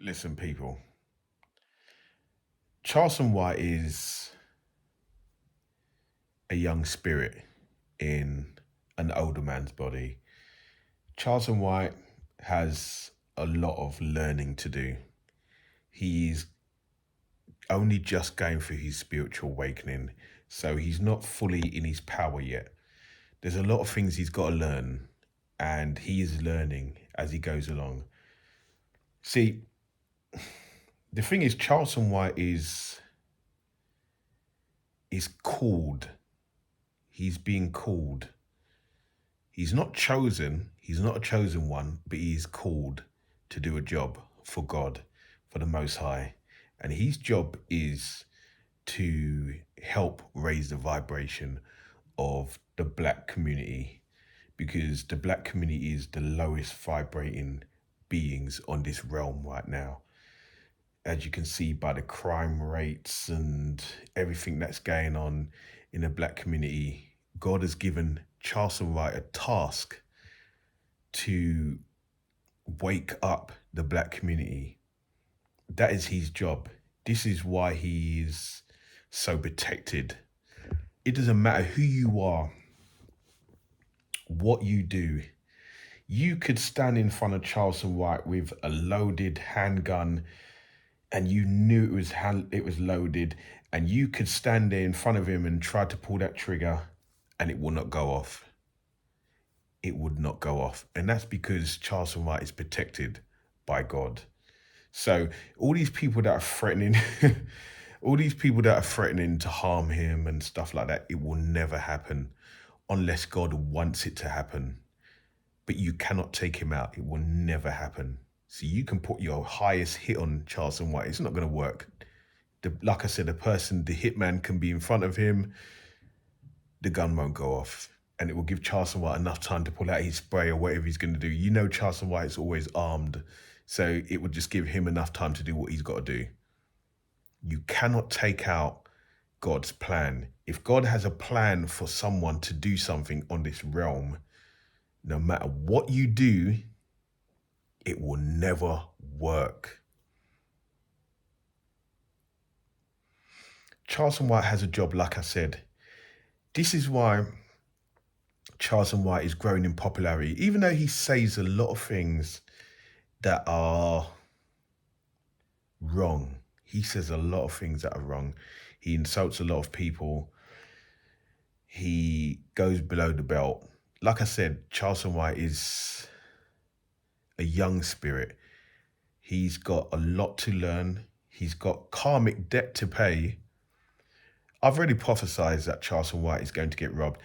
Listen, people, Charleston White is a young spirit in an older man's body. Charleston White has a lot of learning to do. He's only just going through his spiritual awakening, so he's not fully in his power yet. There's a lot of things he's got to learn, and he is learning as he goes along. See, the thing is, Charleston White is called. He's being called. He's not chosen, he's not a chosen one, but he's called to do a job for God, for the Most High. And his job is to help raise the vibration of the black community, because the black community is the lowest vibrating beings on this realm right now. As you can see by the crime rates and everything that's going on in the black community, God has given Charleston White a task to wake up the black community. That is his job. This is why he is so protected. It doesn't matter who you are, what you do. You could stand in front of Charleston White with a loaded handgun and you knew it was loaded, and you could stand there in front of him and try to pull that trigger and it will not go off. It would not go off. And that's because Charleston White is protected by God. So all these people that are threatening, all these people that are threatening to harm him and stuff like that, it will never happen unless God wants it to happen. But you cannot take him out. It will never happen. So you can put your highest hit on Charleston White. It's not going to work. Like I said, the hitman can be in front of him. The gun won't go off. And it will give Charleston White enough time to pull out his spray or whatever he's going to do. You know Charleston White is always armed. So it would just give him enough time to do what he's got to do. You cannot take out God's plan. If God has a plan for someone to do something on this realm, no matter what you do, it will never work. Charleston White has a job, like I said. This is why Charleston White is growing in popularity, even though he says a lot of things that are wrong. He says a lot of things that are wrong. He insults a lot of people. He goes below the belt. Like I said, Charleston White is a young spirit. He's got a lot to learn. He's got karmic debt to pay. I've already prophesied that Charleston White is going to get robbed.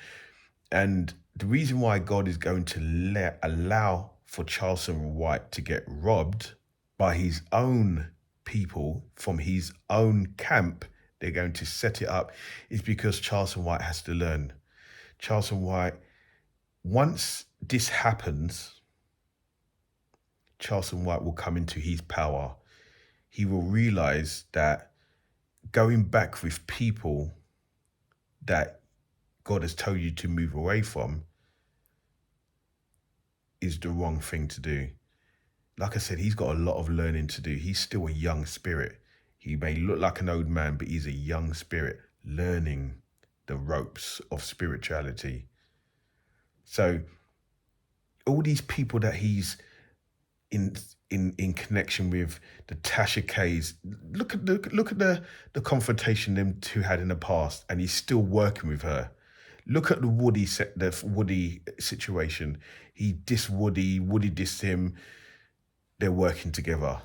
And the reason why God is going to allow for Charleston White to get robbed by his own people from his own camp, they're going to set it up, is because Charleston White has to learn. Charleston White, once this happens, Charleston White will come into his power. He will realize that going back with people that God has told you to move away from is the wrong thing to do. Like I said, he's got a lot of learning to do. He's still a young spirit. He may look like an old man, but he's a young spirit learning the ropes of spirituality. So all these people that he's in connection with, the Tasha K's, look at the confrontation them two had in the past, and he's still working with her. Look at the Woody situation. He dissed Woody dissed him. They're working together.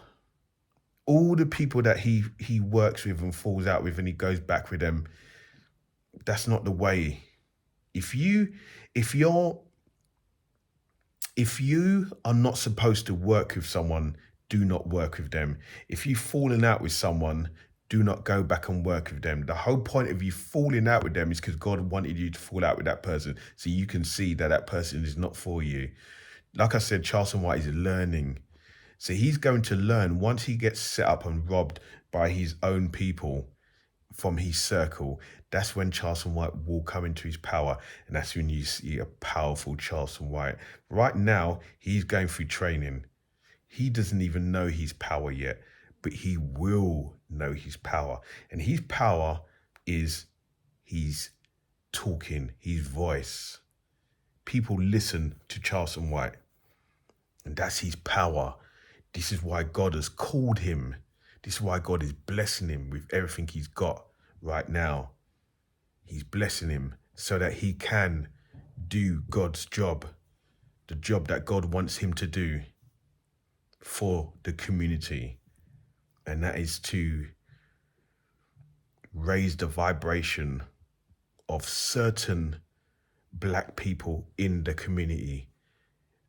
All the people that he works with and falls out with and he goes back with them, that's not the way. If you are not supposed to work with someone, do not work with them. If you've fallen out with someone, do not go back and work with them. The whole point of you falling out with them is because God wanted you to fall out with that person so you can see that that person is not for you. Like I said, Charleston White is learning. So he's going to learn once he gets set up and robbed by his own people from his circle. That's when Charleston White will come into his power. And that's when you see a powerful Charleston White. Right now, he's going through training. He doesn't even know his power yet, but he will know his power. And his power is his talking, his voice. People listen to Charleston White, and that's his power. This is why God has called him. This is why God is blessing him with everything he's got right now. He's blessing him so that he can do God's job, the job that God wants him to do for the community. And that is to raise the vibration of certain black people in the community.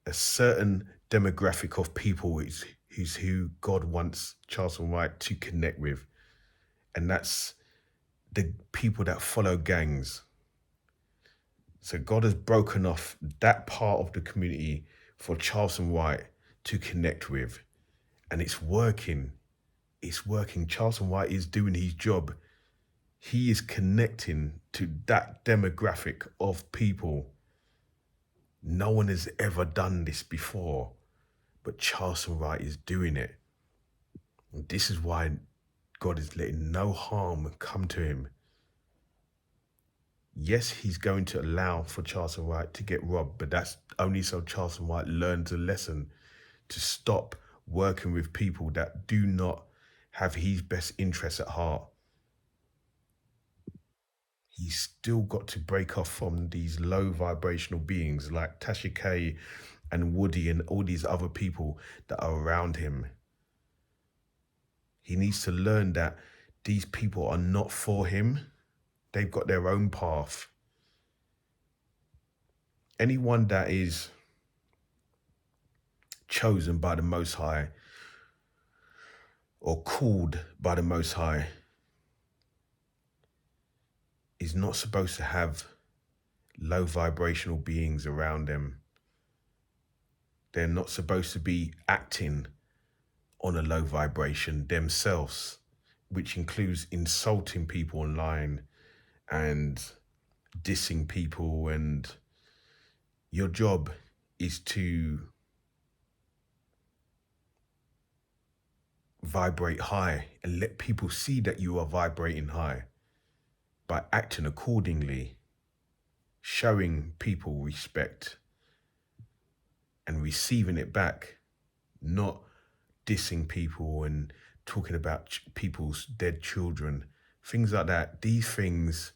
A certain demographic of people is who God wants Charleston White to connect with. And that's the people that follow gangs. So God has broken off that part of the community for Charleston White to connect with. And it's working. It's working. Charleston White is doing his job. He is connecting to that demographic of people. No one has ever done this before, but Charleston White is doing it. And this is why God is letting no harm come to him. Yes, he's going to allow for Charleston White to get robbed, but that's only so Charleston White learns a lesson to stop working with people that do not have his best interests at heart. He's still got to break off from these low vibrational beings like Tasha K and Woody and all these other people that are around him. He needs to learn that these people are not for him. They've got their own path. Anyone that is chosen by the Most High or called by the Most High is not supposed to have low vibrational beings around them. They're not supposed to be acting on a low vibration themselves, which includes insulting people online and dissing people. And your job is to vibrate high and let people see that you are vibrating high by acting accordingly, showing people respect and receiving it back, not dissing people and talking about people's dead children, things like that. These things,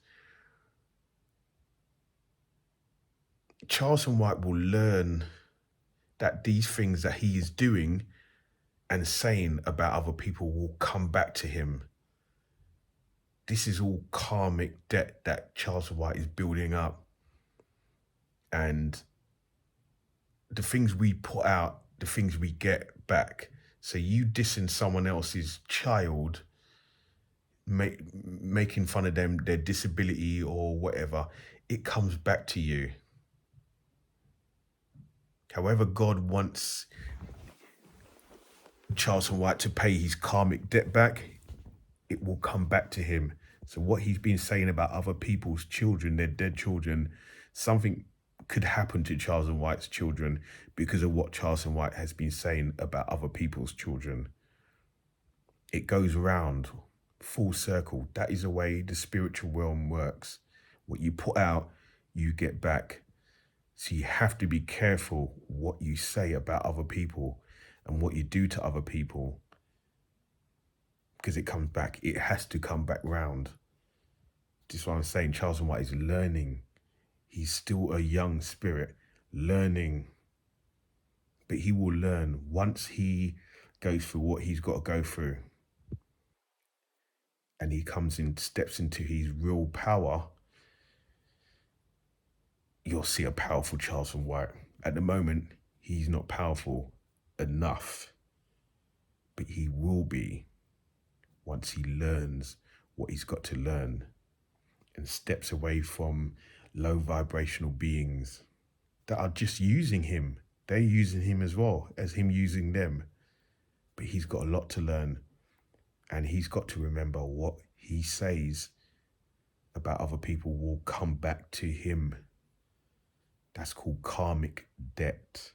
Charleston White will learn that these things that he is doing and saying about other people will come back to him. This is all karmic debt that Charleston White is building up. And the things we put out, the things we get back. So you dissing someone else's child, making fun of them, their disability or whatever, it comes back to you. However God wants Charleston White to pay his karmic debt back, it will come back to him. So what he's been saying about other people's children, their dead children, something could happen to Charleston White's children because of what Charleston White has been saying about other people's children. It goes round, full circle. That is the way the spiritual realm works. What you put out, you get back. So you have to be careful what you say about other people and what you do to other people, because it comes back. It has to come back round. This is what I'm saying. Charleston White is learning. He's still a young spirit, learning. But he will learn once he goes through what he's got to go through. And he comes in, steps into his real power. You'll see a powerful Charleston White. At the moment, he's not powerful enough. But he will be once he learns what he's got to learn and steps away from low vibrational beings that are just using him. They're using him as well as him using them. But he's got a lot to learn, and he's got to remember what he says about other people will come back to him. That's called karmic debt.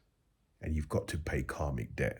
And you've got to pay karmic debt.